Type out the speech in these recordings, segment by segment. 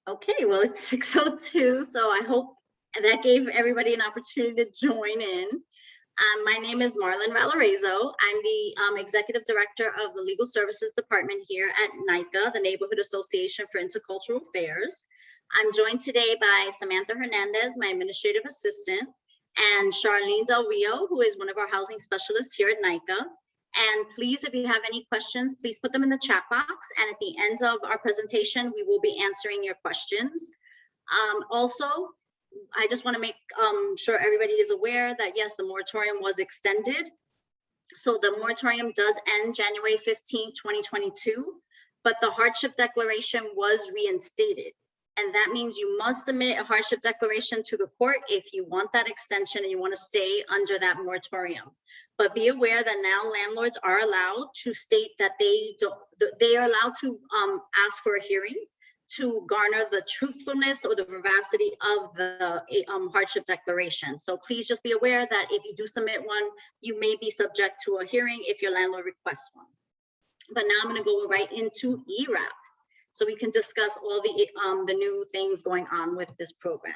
Okay, well, it's 6:02, so I hope that gave everybody an opportunity to join in. My name is Marlon Valarezo. I'm the Executive Director of the Legal Services Department here at NAICA, the Neighborhood Association for Intercultural Affairs. I'm joined today by Samantha Hernandez, my Administrative Assistant, and Charlene Del Rio, who is one of our housing specialists here at NAICA. And please, if you have any questions, please put them in the chat box. And at the end of our presentation, we will be answering your questions. Also, I just want to make sure everybody is aware that, yes, the moratorium was extended. So the moratorium does end January 15, 2022, but the hardship declaration was reinstated. And that means you must submit a hardship declaration to the court if you want that extension and you want to stay under that moratorium. But be aware that now landlords are allowed to state that they are allowed to ask for a hearing to garner the truthfulness or the veracity of the hardship declaration. So please just be aware that if you do submit one, you may be subject to a hearing if your landlord requests one. But now I'm going to go right into ERAP, so we can discuss all the new things going on with this program.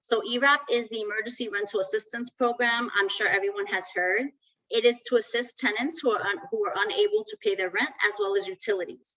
So ERAP is the Emergency Rental Assistance Program. I'm sure everyone has heard. It is to assist tenants who are unable to pay their rent as well as utilities.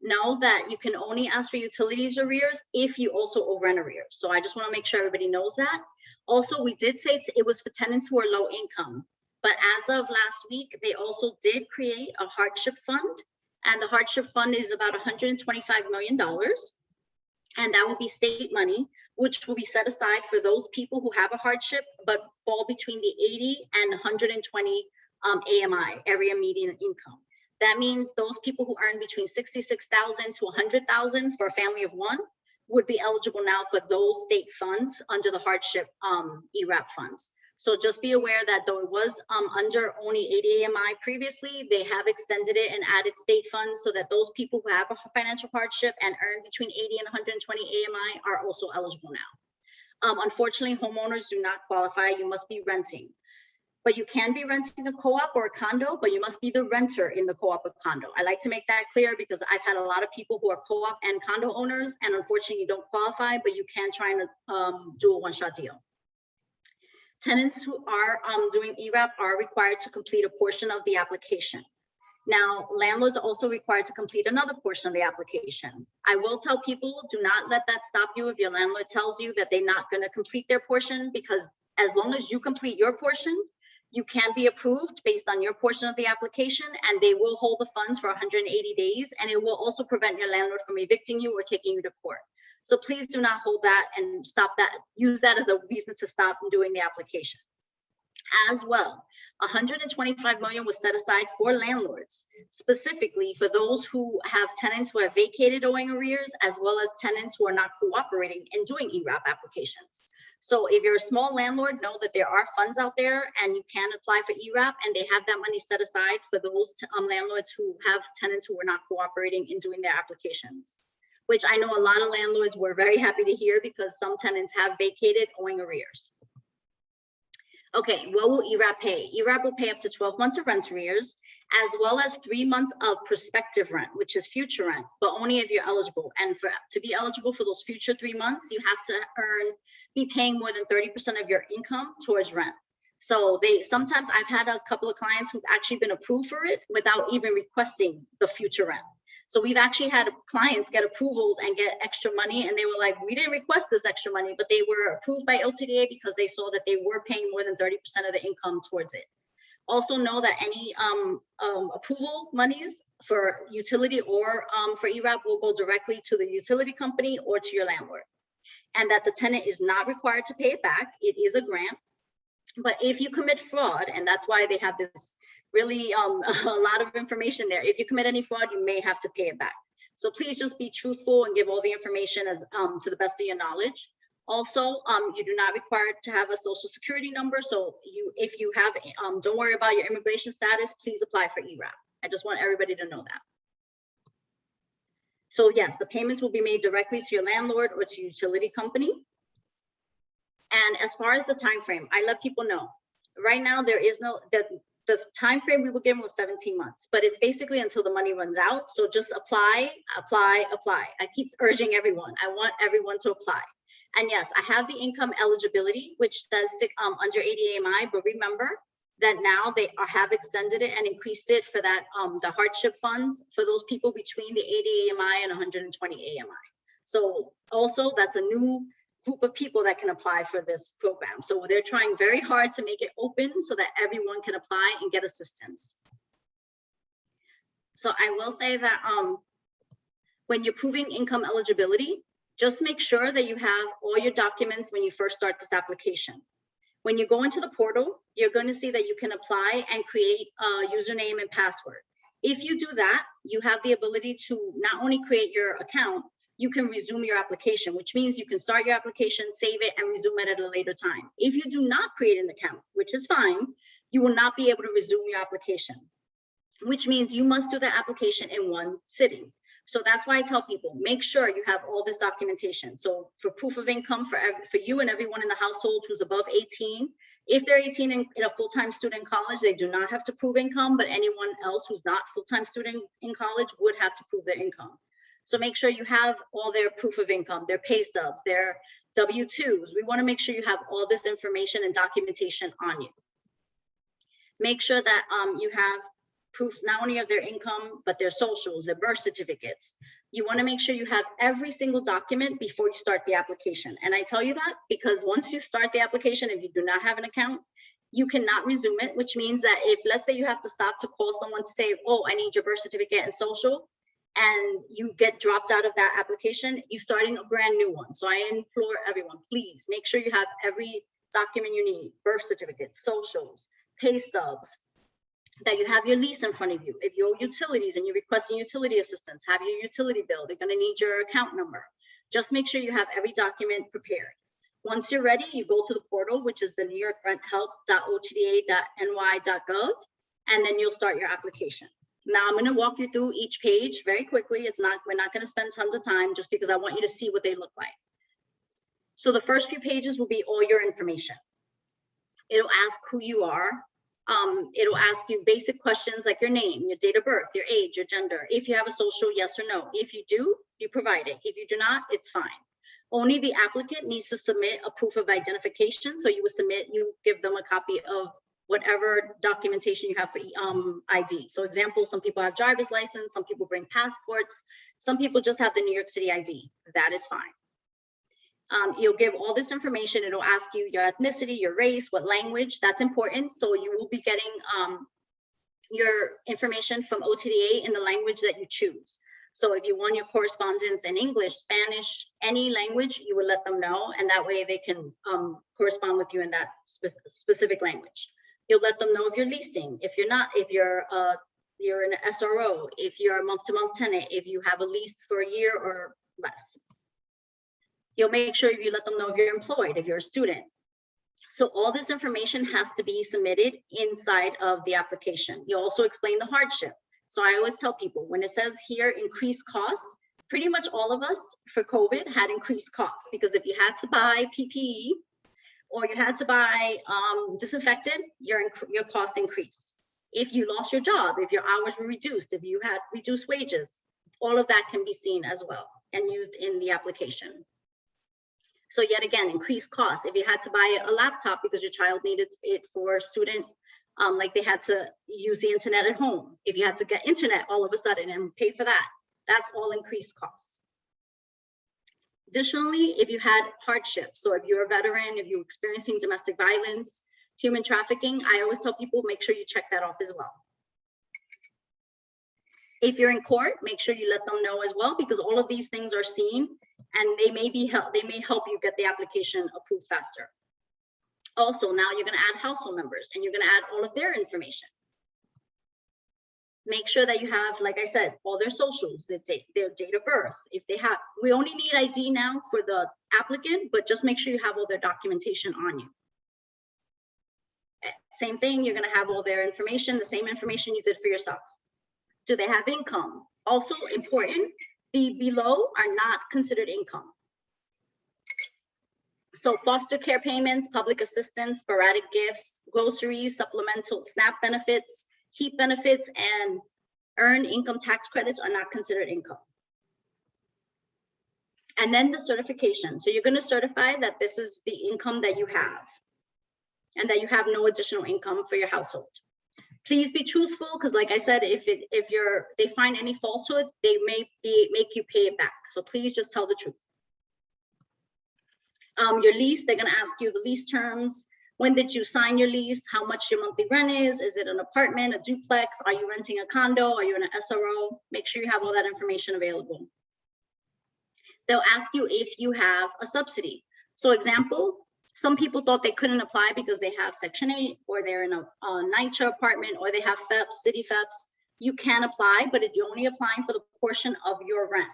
Know that you can only ask for utilities arrears if you also owe rent arrears. So I just want to make sure everybody knows that. Also, we did say it was for tenants who are low income, but as of last week, they also did create a hardship fund. And the hardship fund is about $125 million. And that will be state money, which will be set aside for those people who have a hardship, but fall between the 80 and 120 AMI, area median income. That means those people who earn between 66,000 to 100,000 for a family of one would be eligible now for those state funds under the hardship ERAP funds. So just be aware that though it was under only 80 AMI previously, they have extended it and added state funds so that those people who have a financial hardship and earn between 80 and 120 AMI are also eligible now. Unfortunately, homeowners do not qualify. You must be renting. But you can be renting a co-op or a condo, but you must be the renter in the co-op or condo. I like to make that clear because I've had a lot of people who are co-op and condo owners, and unfortunately you don't qualify, but you can try and do a one-shot deal. Tenants who are doing ERAP are required to complete a portion of the application. Now, landlords are also required to complete another portion of the application. I will tell people, do not let that stop you if your landlord tells you that they're not going to complete their portion, because as long as you complete your portion, you can be approved based on your portion of the application, and they will hold the funds for 180 days, and it will also prevent your landlord from evicting you or taking you to court. So please do not hold that and stop that. Use that as a reason to stop doing the application. As well, 125 million was set aside for landlords, specifically for those who have tenants who have vacated owing arrears, as well as tenants who are not cooperating in doing ERAP applications. So if you're a small landlord, know that there are funds out there and you can apply for ERAP, and they have that money set aside for those landlords who have tenants who are not cooperating in doing their applications, which I know a lot of landlords were very happy to hear because some tenants have vacated owing arrears. Okay, what will ERAP pay? ERAP will pay up to 12 months of rent arrears, as well as 3 months of prospective rent, which is future rent, but only if you're eligible. And to be eligible for those future 3 months, you have to be paying more than 30% of your income towards rent. So sometimes I've had a couple of clients who've actually been approved for it without even requesting the future rent. So we've actually had clients get approvals and get extra money, and they were like, we didn't request this extra money, but they were approved by LTDA because they saw that they were paying more than 30% of the income towards it. Also know that any approval monies for utility or for ERAP will go directly to the utility company or to your landlord, and that the tenant is not required to pay it back. It is a grant. But if you commit fraud, and that's why they have this really a lot of information there. If you commit any fraud, you may have to pay it back. So please just be truthful and give all the information as to the best of your knowledge. Also, you do not require to have a social security number. So if you have, don't worry about your immigration status, please apply for ERAP. I just want everybody to know that. So yes, the payments will be made directly to your landlord or to your utility company. And as far as the time frame, I let people know right now there is no, the time frame we were given was 17 months, but it's basically until the money runs out. So just apply, apply, apply. I keep urging everyone. I want everyone to apply. And yes, I have the income eligibility, which says under 80 AMI, but remember that now they have extended it and increased it for that the hardship funds for those people between the 80 AMI and 120 AMI. So also that's a new group of people that can apply for this program. So they're trying very hard to make it open so that everyone can apply and get assistance. So I will say that when you're proving income eligibility, just make sure that you have all your documents when you first start this application. When you go into the portal, you're going to see that you can apply and create a username and password. If you do that, you have the ability to not only create your account, you can resume your application, which means you can start your application, save it, and resume it at a later time. If you do not create an account, which is fine, you will not be able to resume your application, which means you must do the application in one sitting. So that's why I tell people, make sure you have all this documentation. So for proof of income for you and everyone in the household who's above 18, if they're 18 in a full-time student in college, they do not have to prove income, but anyone else who's not full-time student in college would have to prove their income. So make sure you have all their proof of income, their pay stubs, their W-2s. We want to make sure you have all this information and documentation on you. Make sure that you have proof not only of their income, but their socials, their birth certificates. You want to make sure you have every single document before you start the application. And I tell you that because once you start the application, if you do not have an account, you cannot resume it, which means that if, let's say you have to stop to call someone to say, oh, I need your birth certificate and social, and you get dropped out of that application, you're starting a brand new one. So I implore everyone, please make sure you have every document you need, birth certificates, socials, pay stubs, that you have your lease in front of you. If you owe utilities and you're requesting utility assistance, have your utility bill. They're going to need your account number. Just make sure you have every document prepared. Once you're ready, you go to the portal, which is the newyorkrenthelp.otda.ny.gov, and then you'll start your application. Now I'm going to walk you through each page very quickly. We're not going to spend tons of time just because I want you to see what they look like. So the first few pages will be all your information. It'll ask who you are. It'll ask you basic questions like your name, your date of birth, your age, your gender. If you have a social, yes or no. If you do, you provide it. If you do not, it's fine. Only the applicant needs to submit a proof of identification. So you give them a copy of whatever documentation you have for ID. So example, some people have driver's license, some people bring passports, some people just have the New York City ID. That is fine. You'll give all this information. It'll ask you your ethnicity, your race, what language. That's important. So you will be getting your information from OTDA in the language that you choose. So if you want your correspondence in English, Spanish, any language, you will let them know. And that way they can correspond with you in that specific language. You'll let them know if you're leasing, if you're not, if you're an SRO, if you're a month-to-month tenant, if you have a lease for a year or less. You'll make sure you let them know if you're employed, if you're a student. So all this information has to be submitted inside of the application. You also explain the hardship. So I always tell people when it says here increased costs, pretty much all of us for COVID had increased costs because if you had to buy PPE or you had to buy disinfectant, your cost increased. If you lost your job, if your hours were reduced, if you had reduced wages, all of that can be seen as well and used in the application. So yet again, increased costs. If you had to buy a laptop because your child needed it for student, like they had to use the internet at home. If you had to get internet all of a sudden and pay for that, that's all increased costs. Additionally, if you had hardship, so if you're a veteran, if you're experiencing domestic violence, human trafficking, I always tell people, make sure you check that off as well. If you're in court, make sure you let them know as well, because all of these things are seen and they may help you get the application approved faster. Also, now you're going to add household members and you're going to add all of their information. Make sure that you have, like I said, all their socials, their date of birth. If they have, we only need ID now for the applicant, but just make sure you have all their documentation on you. Same thing, you're going to have all their information, the same information you did for yourself. Do they have income? Also important, the below are not considered income. So foster care payments, public assistance, sporadic gifts, groceries, supplemental SNAP benefits, HEAP benefits, and earned income tax credits are not considered income. And then the certification. So you're going to certify that this is the income that you have and that you have no additional income for your household. Please be truthful, because like I said, if they find any falsehood, they may make you pay it back. So please just tell the truth. Your lease, they're going to ask you the lease terms. When did you sign your lease? How much your monthly rent is? Is it an apartment, a duplex? Are you renting a condo? Are you in an SRO? Make sure you have all that information available. They'll ask you if you have a subsidy. So example, some people thought they couldn't apply because they have Section 8 or they're in a NAICA apartment or they have FEPS, city FEPS. You can apply, but you're only applying for the portion of your rent.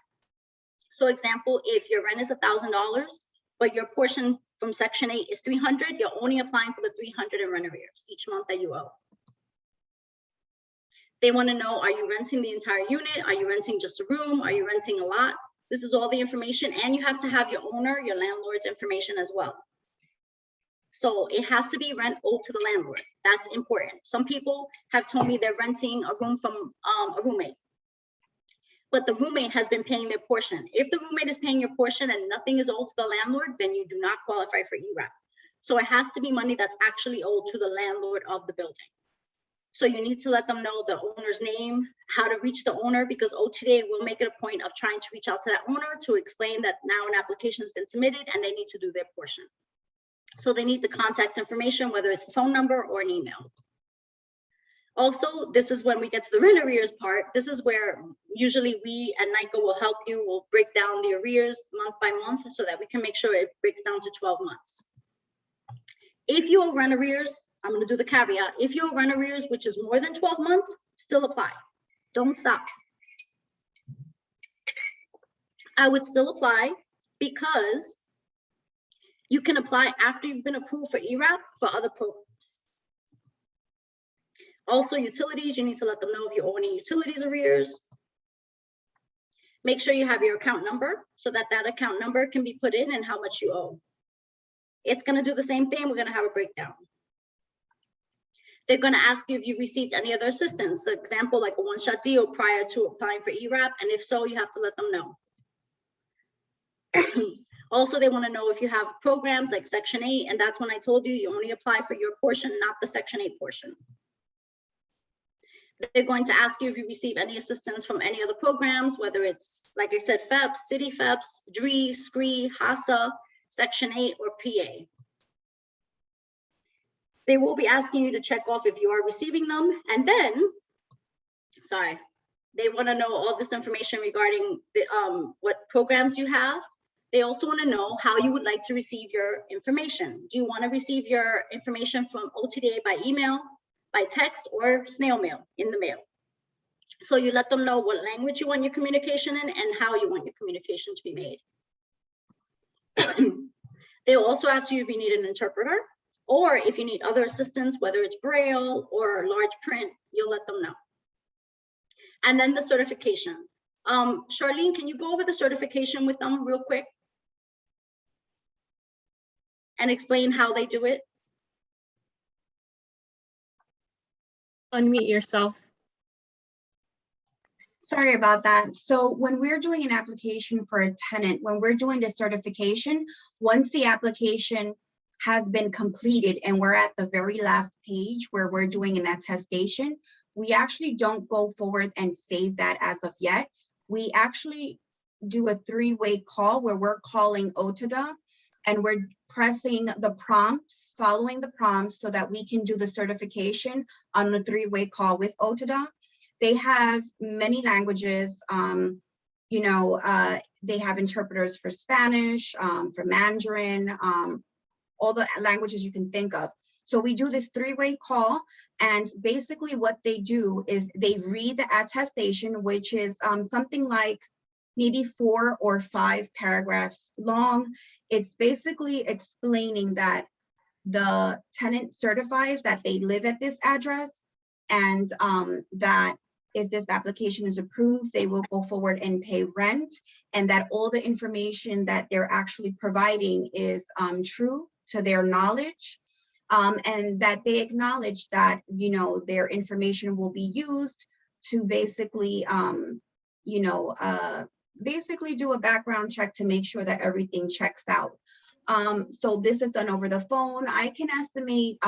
So example, if your rent is $1,000, but your portion from Section 8 is $300, you're only applying for the $300 in rent arrears each month that you owe. They want to know, are you renting the entire unit? Are you renting just a room? Are you renting a lot? This is all the information, and you have to have your owner, your landlord's information as well. So it has to be rent owed to the landlord. That's important. Some people have told me they're renting a room from a roommate, but the roommate has been paying their portion. If the roommate is paying your portion and nothing is owed to the landlord, then you do not qualify for ERAP. So it has to be money that's actually owed to the landlord of the building. So you need to let them know the owner's name, how to reach the owner, because OTDA will make it a point of trying to reach out to that owner to explain that now an application has been submitted and they need to do their portion. So they need the contact information, whether it's a phone number or an email. Also, this is when we get to the rent arrears part. This is where usually we at NAICA will help you. We'll break down the arrears month by month so that we can make sure it breaks down to 12 months. If you owe rent arrears, I'm going to do the caveat. If you owe rent arrears, which is more than 12 months, still apply. Don't stop. I would still apply because you can apply after you've been approved for ERAP for other programs. Also, utilities, you need to let them know if you owe any utilities arrears. Make sure you have your account number so that that account number can be put in and how much you owe. It's going to do the same thing. We're going to have a breakdown. They're going to ask you if you received any other assistance. So example, like a one-shot deal prior to applying for ERAP. And if so, you have to let them know. Also, they want to know if you have programs like Section 8. And that's when I told you, you only apply for your portion, not the Section 8 portion. They're going to ask you if you receive any assistance from any other programs, whether it's, like I said, FEPS, City FEPS, DRE, SCRE, HASA, Section 8, or PA. They will be asking you to check off if you are receiving them. And then, they want to know all this information regarding the, what programs you have. They also want to know how you would like to receive your information. Do you want to receive your information from OTDA by email, by text, or snail mail in the mail? So you let them know what language you want your communication in and how you want your communication to be made. They'll also ask you if you need an interpreter or if you need other assistance, whether it's Braille or large print, you'll let them know. And then the certification. Charlene, can you go over the certification with them real quick and explain how they do it? Unmute yourself. Sorry about that. So when we're doing an application for a tenant, when we're doing the certification, once the application has been completed and we're at the very last page where we're doing an attestation, we actually don't go forward and save that as of yet. We actually do a three-way call where we're calling OTDA and we're pressing the prompts, following the prompts so that we can do the certification on a three-way call with OTDA. They have many languages, they have interpreters for Spanish, for Mandarin, all the languages you can think of. So we do this three-way call, and basically what they do is they read the attestation, which is something like maybe 4 or 5 paragraphs long. It's basically explaining that the tenant certifies that they live at this address and that if this application is approved, they will go forward and pay rent, and that all the information that they're actually providing is true to their knowledge, and that they acknowledge that, you know, their information will be used to basically, you know, basically do a background check to make sure that everything checks out. So this is done over the phone. I can estimate,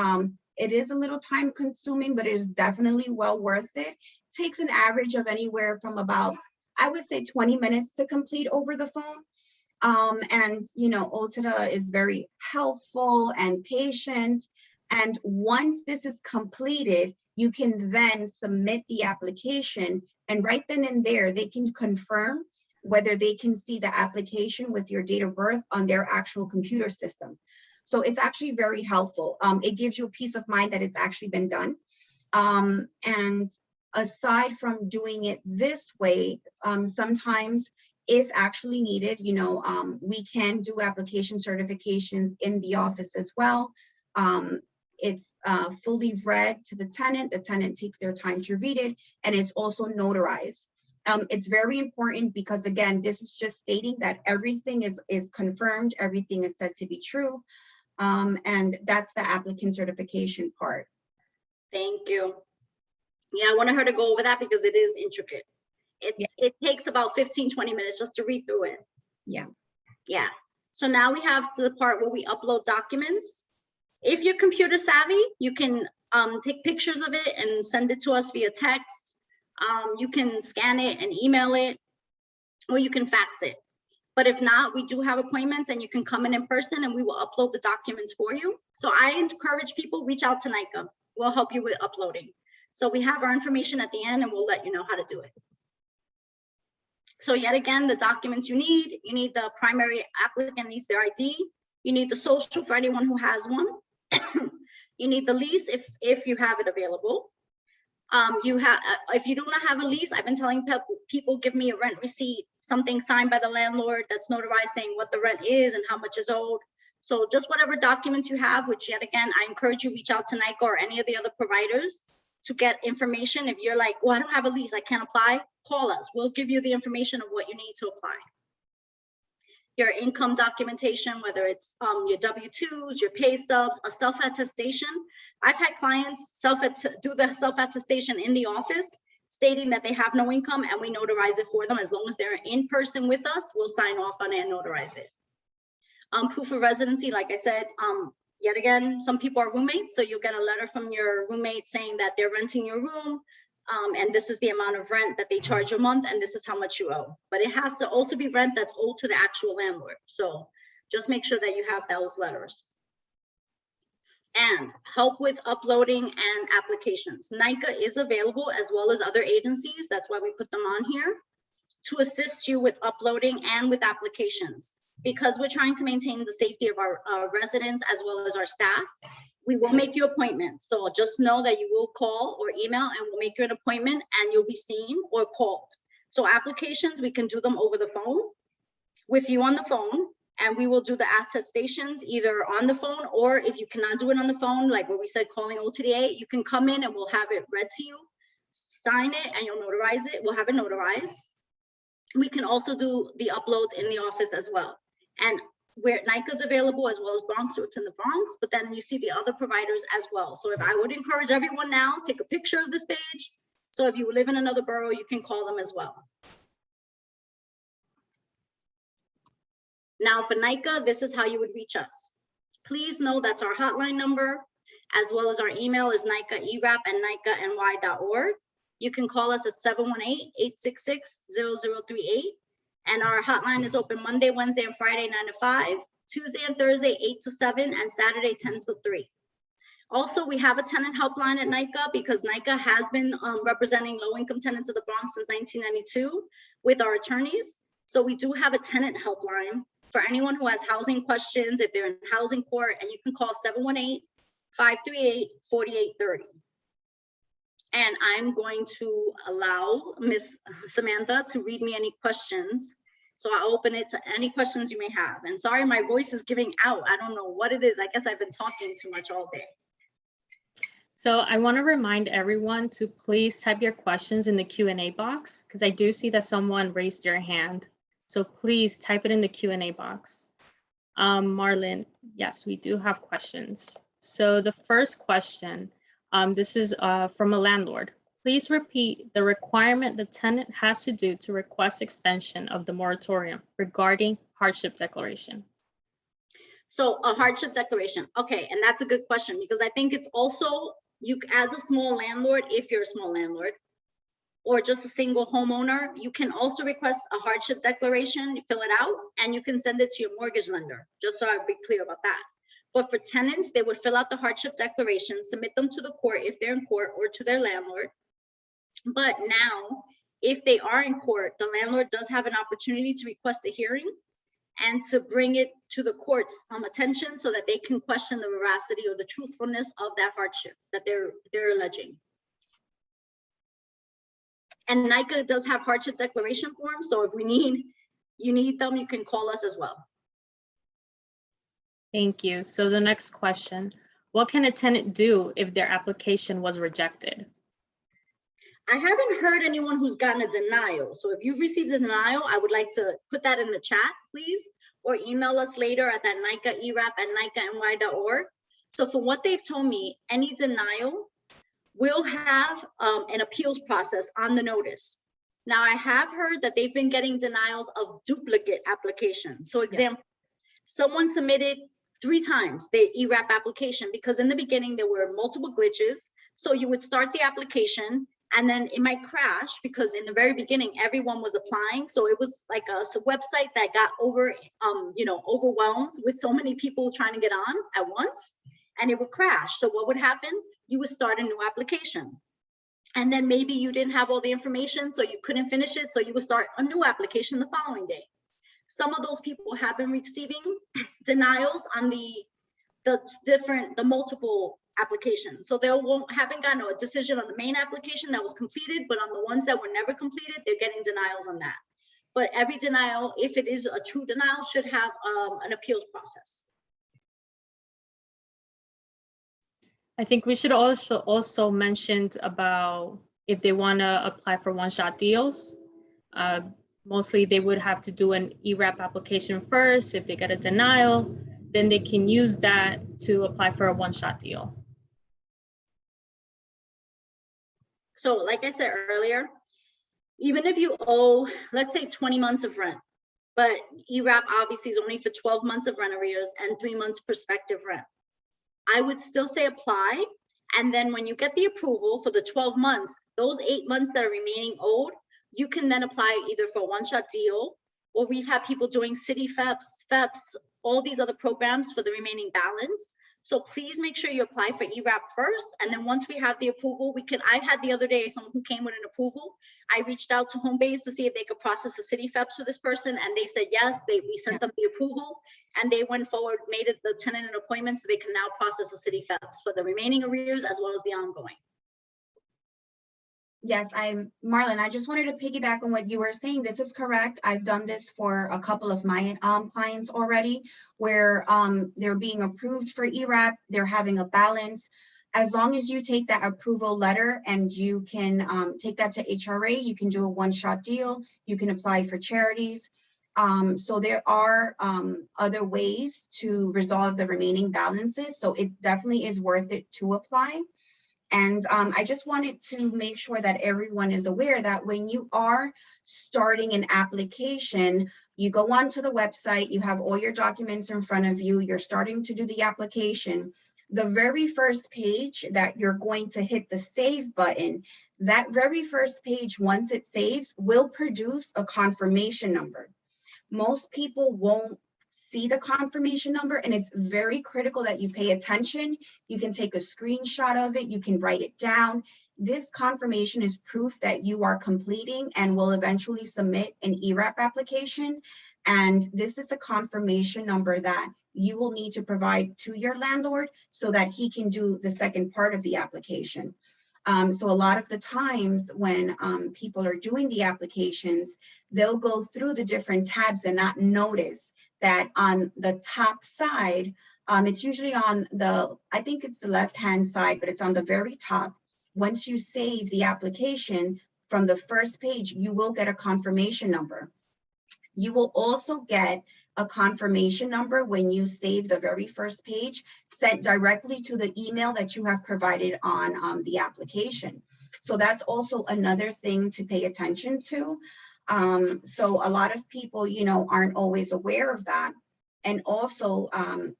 it is a little time consuming, but it is definitely well worth it. Takes an average of anywhere from about, I would say 20 minutes to complete over the phone. And, you know, OTIDA is very helpful and patient. And once this is completed, you can then submit the application, and right then and there, they can confirm whether they can see the application with your date of birth on their actual computer system. So it's actually very helpful. It gives you a peace of mind that it's actually been done. And aside from doing it this way, sometimes if actually needed, you know, we can do application certifications in the office as well. It's fully read to the tenant takes their time to read it, and it's also notarized. It's very important because, again, this is just stating that everything is confirmed, everything is said to be true, and that's the applicant certification part. Thank you. Yeah, I wanted her to go over that because it is intricate. It takes about 15-20 minutes just to read through it. Yeah. Yeah. So now we have the part where we upload documents. If you're computer savvy, you can take pictures of it and send it to us via text. You can scan it and email it, or you can fax it. But if not, we do have appointments and you can come in person and we will upload the documents for you. So I encourage people, reach out to NAICA. We'll help you with uploading. So we have our information at the end and we'll let you know how to do it. So yet again, the documents you need the primary applicant needs their ID. You need the social for anyone who has one. You need the lease if you have it available. If you do not have a lease, I've been telling people, give me a rent receipt, something signed by the landlord that's notarized saying what the rent is and how much is owed. So just whatever documents you have, which yet again, I encourage you reach out to NAICA or any of the other providers to get information. If you're like, well, I don't have a lease, I can't apply, call us. We'll give you the information of what you need to apply. Your income documentation, whether it's your W-2s, your pay stubs, a self-attestation. I've had clients do the self-attestation in the office, stating that they have no income, and we notarize it for them. As long as they're in person with us, we'll sign off on it and notarize it. Proof of residency, like I said, yet again, some people are roommates, so you'll get a letter from your roommate saying that they're renting your room, and this is the amount of rent that they charge a month, and this is how much you owe. But it has to also be rent that's owed to the actual landlord. So just make sure that you have those letters. And help with uploading and applications. NAICA is available, as well as other agencies. That's why we put them on here, to assist you with uploading and with applications. Because we're trying to maintain the safety of our residents as well as our staff, we will make you appointments. So just know that you will call or email and we'll make you an appointment and you'll be seen or called. So applications, we can do them over the phone with you on the phone, and we will do the attestations either on the phone, or if you cannot do it on the phone, like what we said, calling OTDA, you can come in and we'll have it read to you, sign it, and you'll notarize it. We'll have it notarized. We can also do the uploads in the office as well. And where NAICA is available, as well as Bronx, so it's in the Bronx, but then you see the other providers as well. So if I would encourage everyone now, take a picture of this page. So if you live in another borough, you can call them as well. Now for NAICA, this is how you would reach us. Please know that's our hotline number, as well as our email is NAICA@NAICANY.org. You can call us at 718-866-0038. And our hotline is open Monday, Wednesday, and Friday, 9 to 5, Tuesday and Thursday, 8 to 7, and Saturday, 10 to 3. Also, we have a tenant helpline at NAICA because NAICA has been representing low-income tenants of the Bronx since 1992 with our attorneys. So we do have a tenant helpline for anyone who has housing questions, if they're in housing court, and you can call 718-538-4830. And I'm going to allow Miss Samantha to read me any questions. So I'll open it to any questions you may have. And sorry, my voice is giving out. I don't know what it is. I guess I've been talking too much all day. So I want to remind everyone to please type your questions in the Q&A box, because I do see that someone raised their hand. So please type it in the Q&A box. Marlon, yes, we do have questions. So the first question, this is from a landlord. Please repeat the requirement the tenant has to do to request extension of the moratorium regarding hardship declaration. So a hardship declaration. Okay, and that's a good question, because I think it's also, you as a small landlord, if you're a small landlord, or just a single homeowner, you can also request a hardship declaration, you fill it out, and you can send it to your mortgage lender, just so I'd be clear about that. But for tenants, they would fill out the hardship declaration, submit them to the court if they're in court, or to their landlord. But now, if they are in court, the landlord does have an opportunity to request a hearing and to bring it to the court's attention so that they can question the veracity or the truthfulness of that hardship that they're alleging. And NAICA does have hardship declaration forms, so if you need them, you can call us as well. Thank you. So the next question, what can a tenant do if their application was rejected? I haven't heard anyone who's gotten a denial. So if you've received a denial, I would like to put that in the chat, please, or email us later at that NAICA ERAP@NAICANY.org. So from what they've told me, any denial will have an appeals process on the notice. Now, I have heard that they've been getting denials of duplicate applications. So example, someone submitted 3 times the ERAP application because in the beginning there were multiple glitches. So you would start the application and then it might crash because in the very beginning, everyone was applying. So it was like a website that got overwhelmed with so many people trying to get on at once, and it would crash. So what would happen? You would start a new application. And then maybe you didn't have all the information, so you couldn't finish it. So you would start a new application the following day. Some of those people have been receiving denials on the multiple applications. So they haven't gotten a decision on the main application that was completed, but on the ones that were never completed, they're getting denials on that. But every denial, if it is a true denial, should have an appeals process. I think we should also mention about if they want to apply for one-shot deals. Mostly they would have to do an ERAP application first. If they get a denial, then they can use that to apply for a one-shot deal. So like I said earlier, even if you owe, let's say 20 months of rent, but ERAP obviously is only for 12 months of rent arrears and 3 months prospective rent, I would still say apply. And then when you get the approval for the 12 months, those 8 months that are remaining owed, you can then apply either for a one-shot deal, or we've had people doing city FEPs, all these other programs for the remaining balance. So please make sure you apply for ERAP first. And then once we have the approval, I had the other day someone who came with an approval. I reached out to Homebase to see if they could process the city FEPs for this person. And they said, yes, we sent them the approval and they went forward, made it the tenant an appointment so they can now process the city FEPs for the remaining arrears as well as the ongoing. Yes, Marlon, I just wanted to piggyback on what you were saying. This is correct. I've done this for a couple of my clients already, where they're being approved for ERAP, they're having a balance. As long as you take that approval letter and you can take that to HRA, you can do a one-shot deal, you can apply for charities. So there are other ways to resolve the remaining balances. So it definitely is worth it to apply. And I just wanted to make sure that everyone is aware that when you are starting an application, you go onto the website, you have all your documents in front of you, you're starting to do the application. The very first page that you're going to hit the save button, that very first page, once it saves, will produce a confirmation number. Most people won't see the confirmation number, and it's very critical that you pay attention. You can take a screenshot of it, you can write it down. This confirmation is proof that you are completing and will eventually submit an ERAP application. And this is the confirmation number that you will need to provide to your landlord so that he can do the second part of the application. So a lot of the times when people are doing the applications, they'll go through the different tabs and not notice that on the top side It's usually on the, I think it's the left-hand side, but it's on the very top. Once you save the application from the first page, you will get a confirmation number. You will also get a confirmation number when you save the very first page sent directly to the email that you have provided on the application. So that's also another thing to pay attention to. So a lot of people, you know, aren't always aware of that. And also,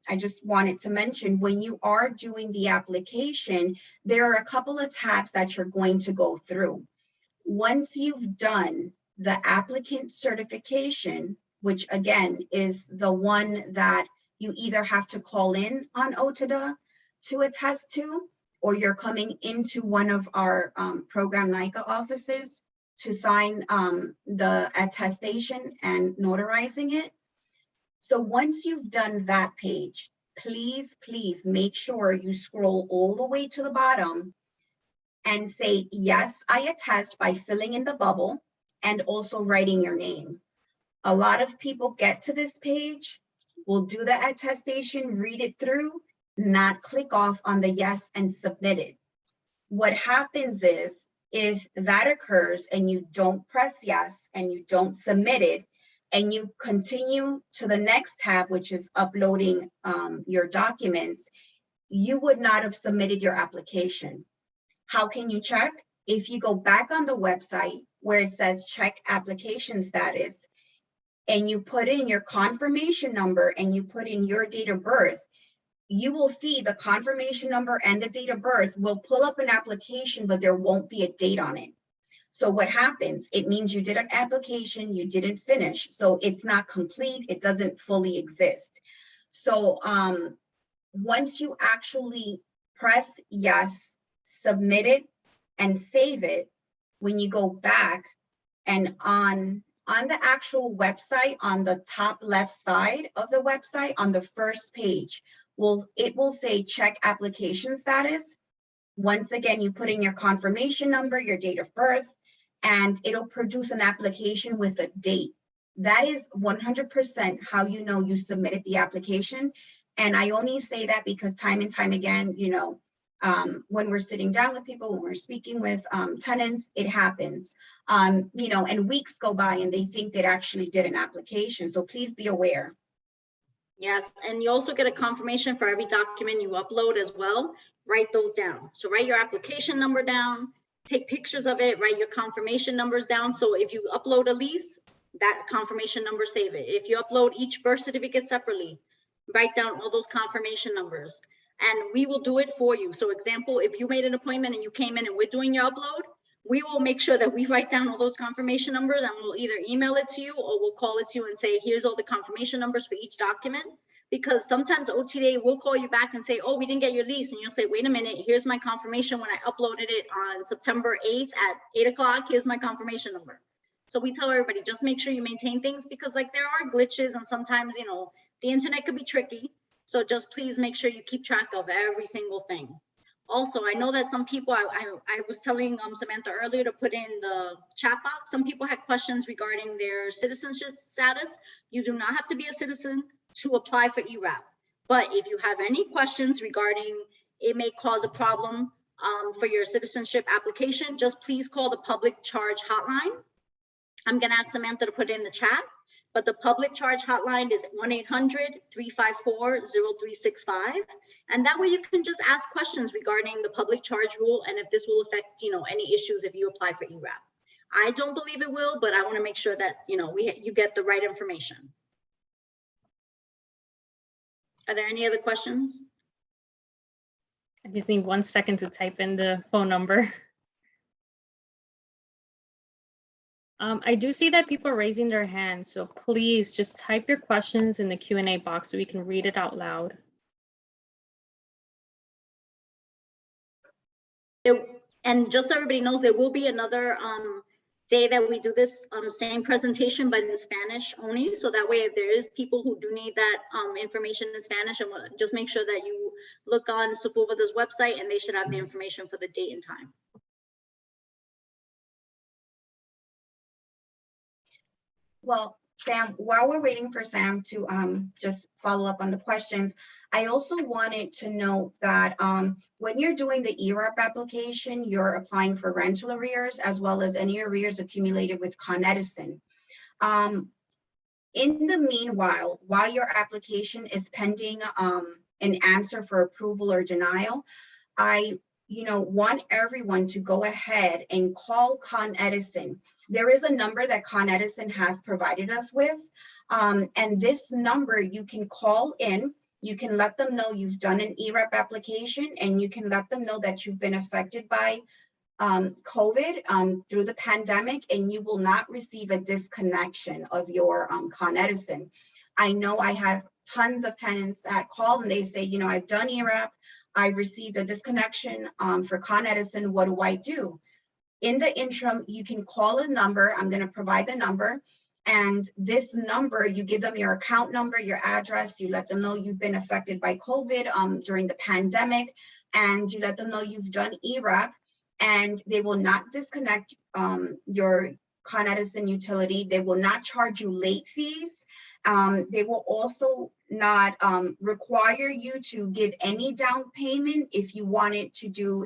I just wanted to mention, when you are doing the application, there are a couple of tabs that you're going to go through. Once you've done the applicant certification, which again is the one that you either have to call in on OTDA to attest to, or you're coming into one of our program NAICA offices to sign the attestation and notarizing it. So once you've done that page, please make sure you scroll all the way to the bottom and say, yes, I attest, by filling in the bubble and also writing your name. A lot of people get to this page, will do the attestation, read it through, not click off on the yes and submit it. What happens is, if that occurs and you don't press yes and you don't submit it, and you continue to the next tab, which is uploading your documents, you would not have submitted your application. How can you check? If you go back on the website where it says check application status, and you put in your confirmation number and you put in your date of birth, you will see the confirmation number and the date of birth will pull up an application, but there won't be a date on it. So what happens? It means you did an application, you didn't finish. So it's not complete, it doesn't fully exist. So once you actually press yes, submit it and save it, when you go back and on the actual website, on the top left side of the website, on the first page, it will say check application status. Once again, you put in your confirmation number, your date of birth, and it'll produce an application with a date. That is 100% how you know you submitted the application. And I only say that because time and time again, you know, when we're sitting down with people, when we're speaking with tenants, it happens, you know, and weeks go by and they think they actually did an application. So please be aware. Yes, and you also get a confirmation for every document you upload as well. Write those down. So write your application number down, take pictures of it, write your confirmation numbers down. So if you upload a lease, that confirmation number, save it. If you upload each birth certificate separately, write down all those confirmation numbers, and we will do it for you. So example, if you made an appointment and you came in and we're doing your upload, we will make sure that we write down all those confirmation numbers, and we'll either email it to you or we'll call it to you and say, here's all the confirmation numbers for each document. Because sometimes OTDA will call you back and say, oh, we didn't get your lease. And you'll say, wait a minute, here's my confirmation when I uploaded it on September 8th at 8 o'clock, here's my confirmation number. So we tell everybody, just make sure you maintain things, because like there are glitches and sometimes, you know, the internet could be tricky. So just please make sure you keep track of every single thing. Also, I know that some people, I was telling Samantha earlier to put in the chat box, some people had questions regarding their citizenship status. You do not have to be a citizen to apply for ERAP. But if you have any questions regarding it may cause a problem for your citizenship application, just please call the public charge hotline. I'm gonna ask Samantha to put it in the chat, but the public charge hotline is 1-800-354-0365. And that way you can just ask questions regarding the public charge rule and if this will affect, you know, any issues if you apply for ERAP. I don't believe it will, but I wanna make sure that, you know, you get the right information. Are there any other questions? I just need 1 second to type in the phone number. I do see that people are raising their hands, so please just type your questions in the Q&A box so we can read it out loud. And just so everybody knows, there will be another day that we do this same presentation, but in Spanish only. So that way, if there is people who do need that information in Spanish, and just make sure that you look on Sepulveda's website and they should have the information for the date and time. Well, Sam, while we're waiting for Sam to just follow up on the questions, I also wanted to note that when you're doing the ERAP application, you're applying for rental arrears as well as any arrears accumulated with Con Edison. In the meanwhile, while your application is pending an answer for approval or denial, I want everyone to go ahead and call Con Edison. There is a number that Con Edison has provided us with, and this number you can call in. You can let them know you've done an ERAP application, and you can let them know that you've been affected by COVID through the pandemic, and you will not receive a disconnection of your Con Edison. I know I have tons of tenants that call and they say, I've done ERAP, I've received a disconnection for Con Edison, what do I do? In the interim, you can call a number. I'm going to provide the number. And this number, you give them your account number, your address, you let them know you've been affected by COVID during the pandemic, and you let them know you've done ERAP, and they will not disconnect your Con Edison utility. They will not charge you late fees. They will also not require you to give any down payment if you wanted to do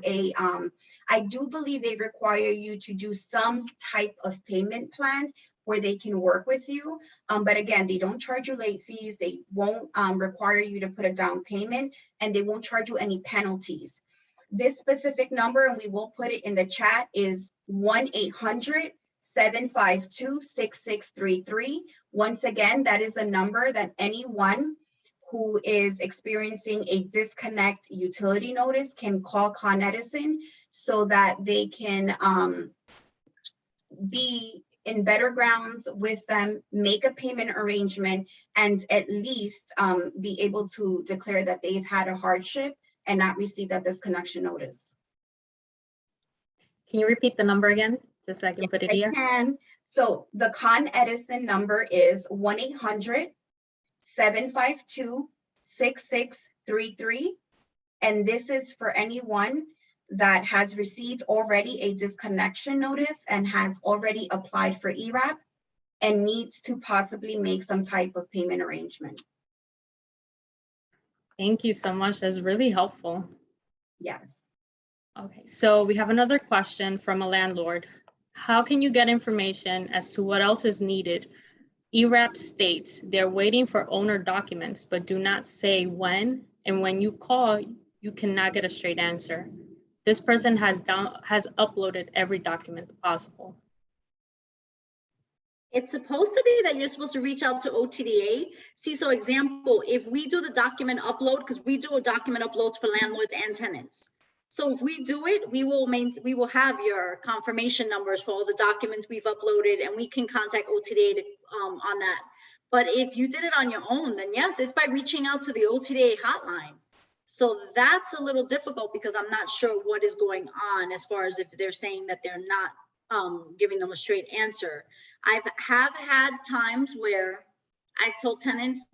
I do believe they require you to do some type of payment plan where they can work with you. But again, they don't charge you late fees. They won't require you to put a down payment, and they won't charge you any penalties. This specific number, and we will put it in the chat, is 1-800-752-6633. Once again, that is the number that anyone who is experiencing a disconnect utility notice can call Con Edison so that they can be in better grounds with them, make a payment arrangement, and at least be able to declare that they've had a hardship and not receive that disconnection notice. Can you repeat the number again, just so I can put it here? I can. So the Con Edison number is 1-800-752-6633. And this is for anyone that has received already a disconnection notice and has already applied for ERAP and needs to possibly make some type of payment arrangement. Thank you so much. That's really helpful. Yes. Okay, so we have another question from a landlord. How can you get information as to what else is needed? ERAP states they're waiting for owner documents, but do not say when, and when you call, you cannot get a straight answer. This person has uploaded every document possible. It's supposed to be that you're supposed to reach out to OTDA. See, so example, if we do the document upload, because we do a document uploads for landlords and tenants. So if we do it, we will have your confirmation numbers for all the documents we've uploaded, and we can contact OTDA on that. But if you did it on your own, then yes, it's by reaching out to the OTDA hotline. So that's a little difficult because I'm not sure what is going on as far as if they're saying that they're not giving them a straight answer. I have had times where I've told tenants,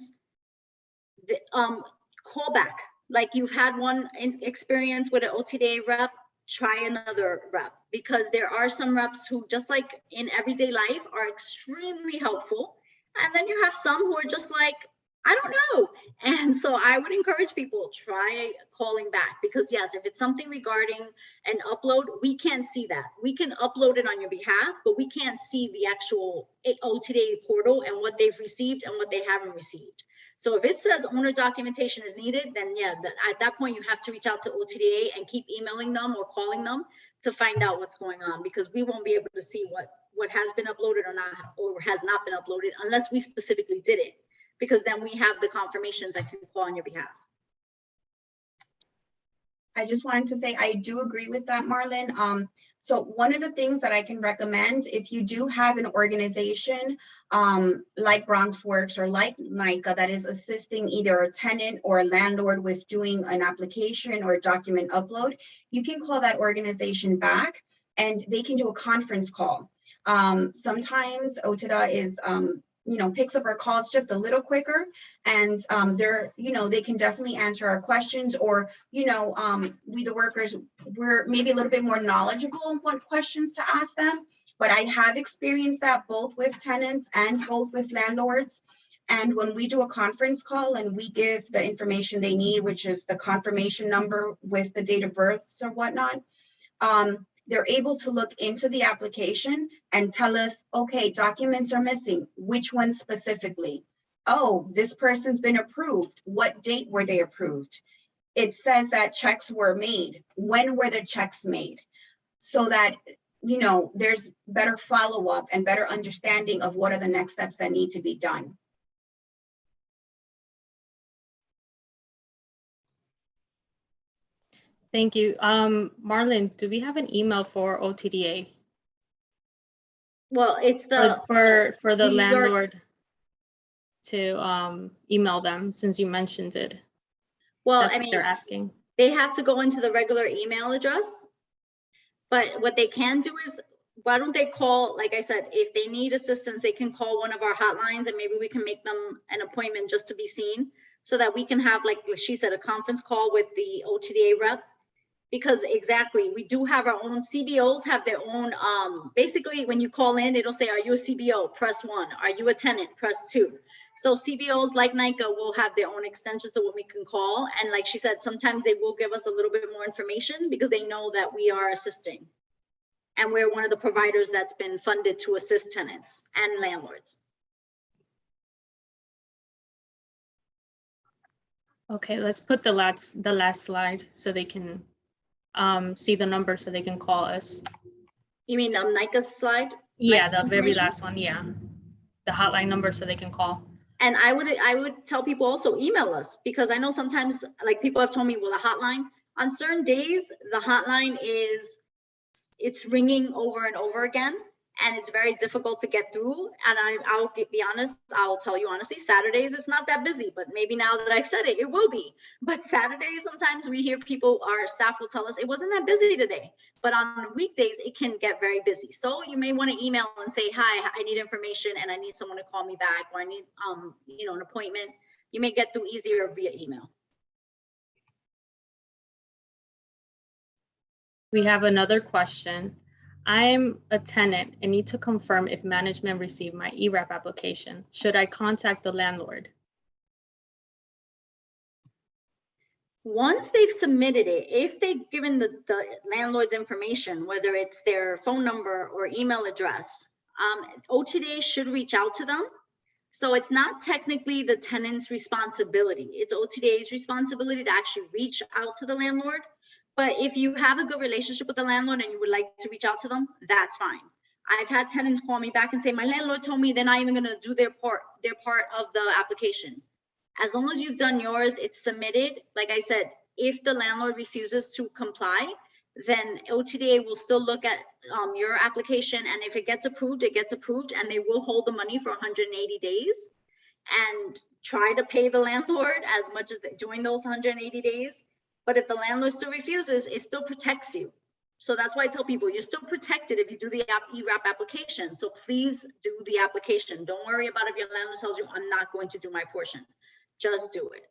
call back. Like you've had one experience with an OTDA rep, try another rep, because there are some reps who, just like in everyday life, are extremely helpful. And then you have some who are just like, I don't know. And so I would encourage people, try calling back, because yes, if it's something regarding an upload, we can't see that. We can upload it on your behalf, but we can't see the actual OTDA portal and what they've received and what they haven't received. So if it says owner documentation is needed, then yeah, at that point you have to reach out to OTDA and keep emailing them or calling them to find out what's going on, because we won't be able to see what has been uploaded or not, or has not been uploaded unless we specifically did it, because then we have the confirmations that can call on your behalf. I just wanted to say, I do agree with that, Marlon. So one of the things that I can recommend, if you do have an organization like Bronx Works or like NAICA that is assisting either a tenant or a landlord with doing an application or a document upload, you can call that organization back and they can do a conference call. Sometimes OTDA is picks up our calls just a little quicker, and they can definitely answer our questions, or we the workers, we're maybe a little bit more knowledgeable on what questions to ask them. But I have experienced that both with tenants and both with landlords. And when we do a conference call and we give the information they need, which is the confirmation number with the date of births or whatnot, they're able to look into the application and tell us, okay, documents are missing. Which ones specifically? Oh, this person's been approved. What date were they approved? It says that checks were made. When were the checks made? So that, you know, there's better follow-up and better understanding of what are the next steps that need to be done. Thank you. Marlon, do we have an email for OTDA? Well, it's the For the New York- landlord to email them, since you mentioned it. well, That's I what they're mean, asking. they have to go into the regular email address. But what they can do is, why don't they call, like I said, if they need assistance, they can call one of our hotlines and maybe we can make them an appointment just to be seen, so that we can have, like she said, a conference call with the OTDA rep. Because exactly, we do have our own CBOs, have their own, basically when you call in, it'll say, are you a CBO? Press 1. Are you a tenant? Press 2. So CBOs like NAICA will have their own extensions of what we can call. And like she said, sometimes they will give us a little bit more information because they know that we are assisting. And we're one of the providers that's been funded to assist tenants and landlords. Okay, let's put the last slide so they can see the number so they can call us. You mean NAICA's slide? Yeah, NAICA the very information? last one, yeah. The hotline number so they can call. And I would tell people also email us, because I know sometimes, like, people have told me, well, the hotline, on certain days, the hotline it's ringing over and over again, and it's very difficult to get through. And I'll be honest, I'll tell you honestly, Saturdays it's not that busy, but maybe now that I've said it, it will be. But Saturdays, sometimes we hear people, our staff will tell us it wasn't that busy today. But on weekdays, it can get very busy. So you may want to email and say, hi, I need information and I need someone to call me back, or I need you know, an appointment. You may get through easier via email. We have another question. I'm a tenant and need to confirm if management received my ERAP application. Should I contact the landlord? Once they've submitted it, if they've given the landlord's information, whether it's their phone number or email address, OTDA should reach out to them. So it's not technically the tenant's responsibility. It's OTDA's responsibility to actually reach out to the landlord. But if you have a good relationship with the landlord and you would like to reach out to them, that's fine. I've had tenants call me back and say, my landlord told me they're not even going to do their part of the application. As long as you've done yours, it's submitted. Like I said, if the landlord refuses to comply, then OTDA will still look at your application. And if it gets approved, it gets approved, and they will hold the money for 180 days and try to pay the landlord as much as during those 180 days. But if the landlord still refuses, it still protects you. So that's why I tell people, you're still protected if you do the ERAP application. So please do the application. Don't worry about if your landlord tells you, I'm not going to do my portion. Just do it.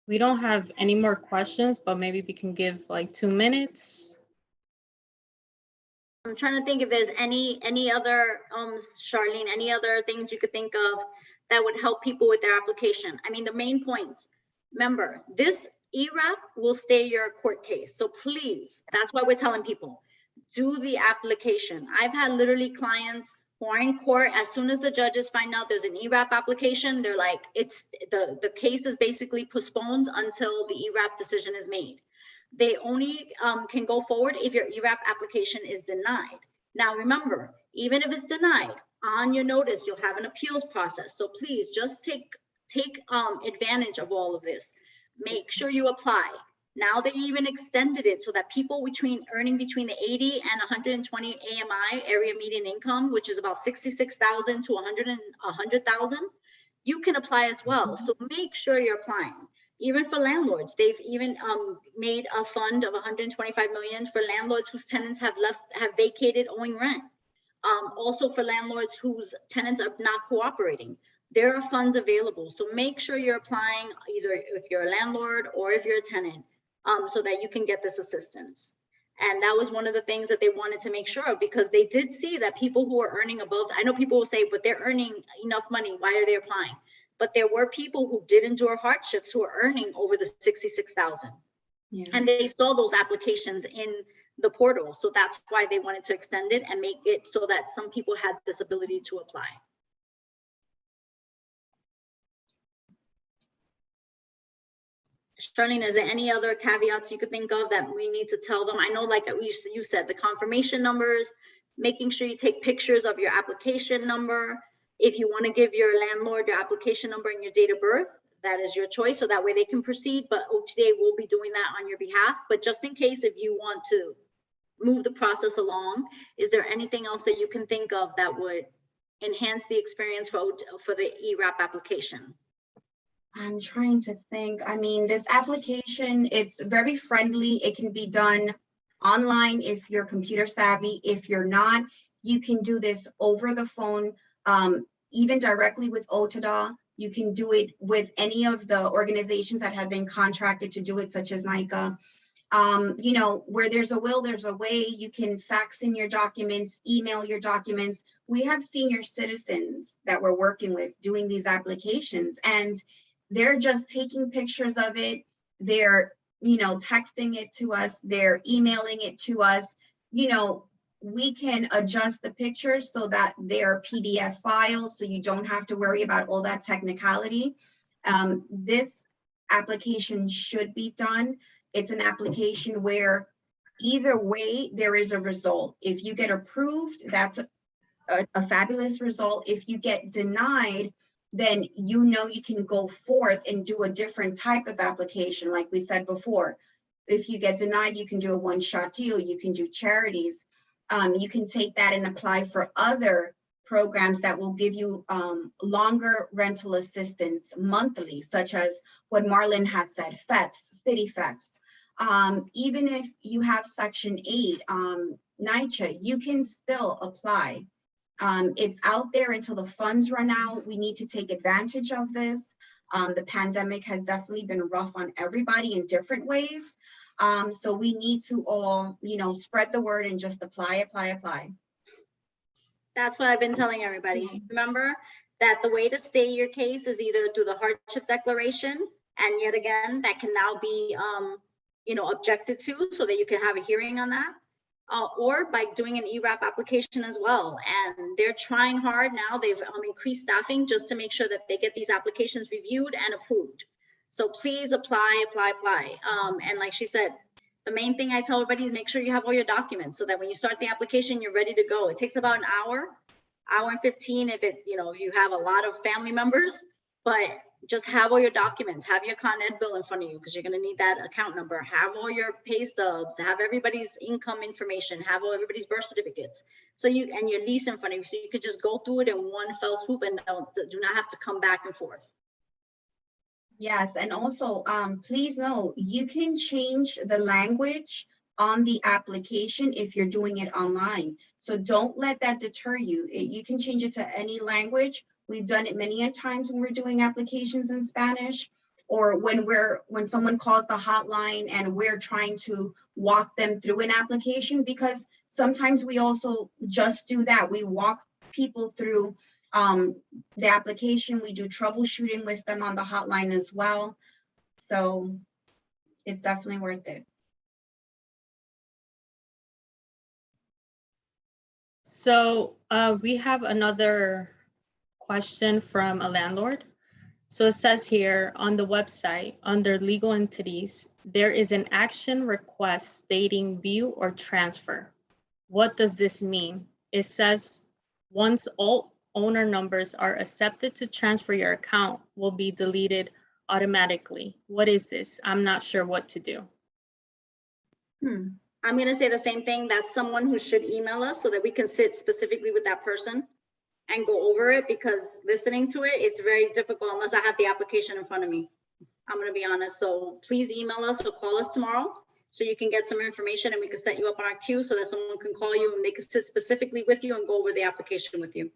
We don't have any more questions, but maybe we can give like 2 minutes. I'm trying to think if there's any other, Charlene, any other things you could think of that would help people with their application. I mean, the main points, remember, this ERAP will stay your court case. So please, that's why we're telling people, do the application. I've had literally clients who are in court, as soon as the judges find out there's an ERAP application, they're like, it's the case is basically postponed until the ERAP decision is made. They only can go forward if your ERAP application is denied. Now, remember, even if it's denied, on your notice, you'll have an appeals process. So please just take advantage of all of this. Make sure you apply. Now they even extended it so that people earning between the 80 and 120 AMI, area median income, which is about 66,000 to 100,000, you can apply as well. So make sure you're applying. Even for landlords, they've even made a fund of 125 million for landlords whose tenants have vacated owing rent. Also for landlords whose tenants are not cooperating. There are funds available. So make sure you're applying, either if you're a landlord or if you're a tenant. so that you can get this assistance. And that was one of the things that they wanted to make sure of, because they did see that people who are earning above, I know people will say, but they're earning enough money, why are they applying? But there were people who did endure hardships who are earning over the 66,000. Yeah. And they saw those applications in the portal. So that's why they wanted to extend it and make it so that some people had this ability to apply. Charlene, is there any other caveats you could think of that we need to tell them? I know, like you said, the confirmation numbers, making sure you take pictures of your application number. If you want to give your landlord your application number and your date of birth, that is your choice. So that way they can proceed, but OTA will be doing that on your behalf. But just in case, if you want to move the process along, is there anything else that you can think of that would enhance the experience for the ERAP application? I'm trying to think. I mean, this application, it's very friendly. It can be done online if you're computer savvy. If you're not, you can do this over the phone, even directly with OTDA. You can do it with any of the organizations that have been contracted to do it, such as NAICA. You know, where there's a will, there's a way. You can fax in your documents, email your documents. We have senior citizens that we're working with doing these applications, and they're just taking pictures of it. They're, you know, texting it to us. They're emailing it to us. You know, we can adjust the pictures so that they're PDF files, so you don't have to worry about all that technicality. This application should be done. It's an application where either way, there is a result. If you get approved, that's a fabulous result. If you get denied, then you know you can go forth and do a different type of application, like we said before. If you get denied, you can do a one-shot deal. You can do charities. You can take that and apply for other programs that will give you longer rental assistance monthly, such as what Marlon had said, FEPS, city FEPS. Even if you have Section 8, NAICA, you can still apply. It's out there until the funds run out. We need to take advantage of this. The pandemic has definitely been rough on everybody in different ways. So we need to all, you know, spread the word and just apply. That's what I've been telling everybody. Remember that the way to stay your case is either through the hardship declaration, and yet again, that can now be, you know, objected to so that you can have a hearing on that. Or by doing an ERAP application as well. And they're trying hard now. They've increased staffing just to make sure that they get these applications reviewed and approved. So please apply. And like she said, the main thing I tell everybody is make sure you have all your documents so that when you start the application, you're ready to go. It takes about an hour and 15 if it, you know, if you have a lot of family members, but just have all your documents, have your Con Ed bill in front of you because you're going to need that account number, have all your pay stubs, have everybody's income information, have all everybody's birth certificates. So you, and your lease in front of you, so you could just go through it in one fell swoop and do not have to come back and forth. Yes, and also please know you can change the language on the application if you're doing it online. So don't let that deter you. You can change it to any language. We've done it many a times when we're doing applications in Spanish, or when someone calls the hotline and we're trying to walk them through an application, because sometimes we also just do that. We walk people through the application. We do troubleshooting with them on the hotline as well. So it's definitely worth it. So we have another question from a landlord. So it says here on the website, under legal entities, there is an action request stating view or transfer. What does this mean? It says once all owner numbers are accepted to transfer, your account will be deleted automatically. What is this? I'm not sure what to do. I'm going to say the same thing. That's someone who should email us so that we can sit specifically with that person and go over it, because listening to it, it's very difficult unless I have the application in front of me. I'm going to be honest. So please email us or call us tomorrow so you can get some information and we can set you up on our queue so that someone can call you and they can sit specifically with you and go over the application with you.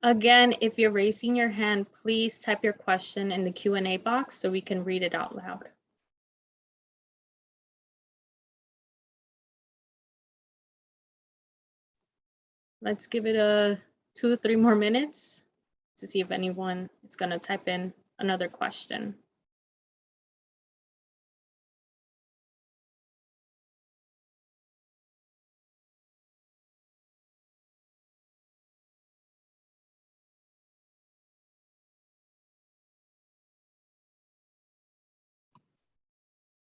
Again, if you're raising your hand, please type your question in the Q&A box so we can read it out loud. Let's give it 2-3 more minutes to see if anyone is going to type in another question.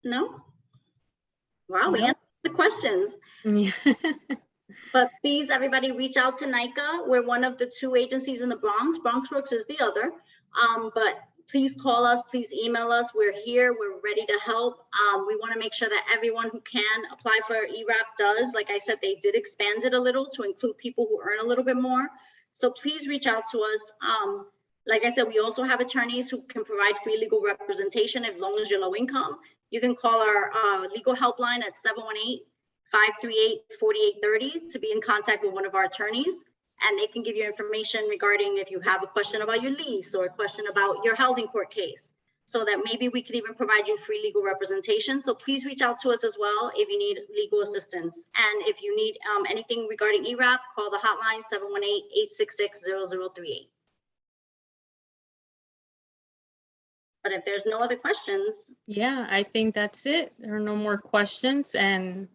No? Wow, we No? answered the questions. Yeah. But please, everybody, reach out to NAICA. We're one of the 2 agencies in the Bronx. Bronx Works is the other. But please call us, please email us. We're here, we're ready to help. We want to make sure that everyone who can apply for ERAP does. Like I said, they did expand it a little to include people who earn a little bit more. So please reach out to us. Like I said, we also have attorneys who can provide free legal representation as long as you're low income. You can call our legal helpline at 718-538-4830 to be in contact with one of our attorneys, and they can give you information regarding if you have a question about your lease or a question about your housing court case, so that maybe we could even provide you free legal representation. So please reach out to us as well if you need legal assistance. And if you need anything regarding ERAP, call the hotline 718-866-0038. But if there's no other questions. Yeah, I think that's it. There are no more questions, and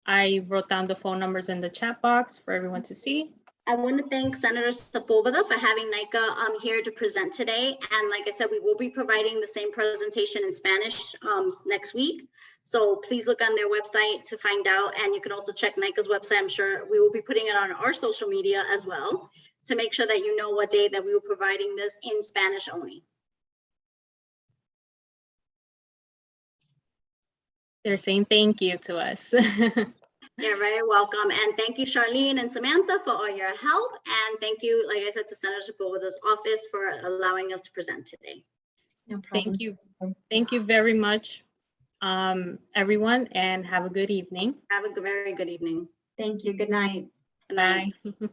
I wrote down the phone numbers in the chat box for everyone to see. I want to thank Senator Sepulveda for having NAICA here to present today. And like I said, we will be providing the same presentation in Spanish next week. So please look on their website to find out. And you can also check NAICA's website. I'm sure we will be putting it on our social media as well to make sure that you know what day that we were providing this in Spanish only. They're saying thank you to us. You're very welcome. And thank you, Charlene and Samantha, for all your help. And thank you, like I said, to Senator Sepulveda's office for allowing us to present today. No problem. Thank you. Thank you very much, everyone, and have a good evening. Have a very good evening. Thank you. Good night. Good night. Bye.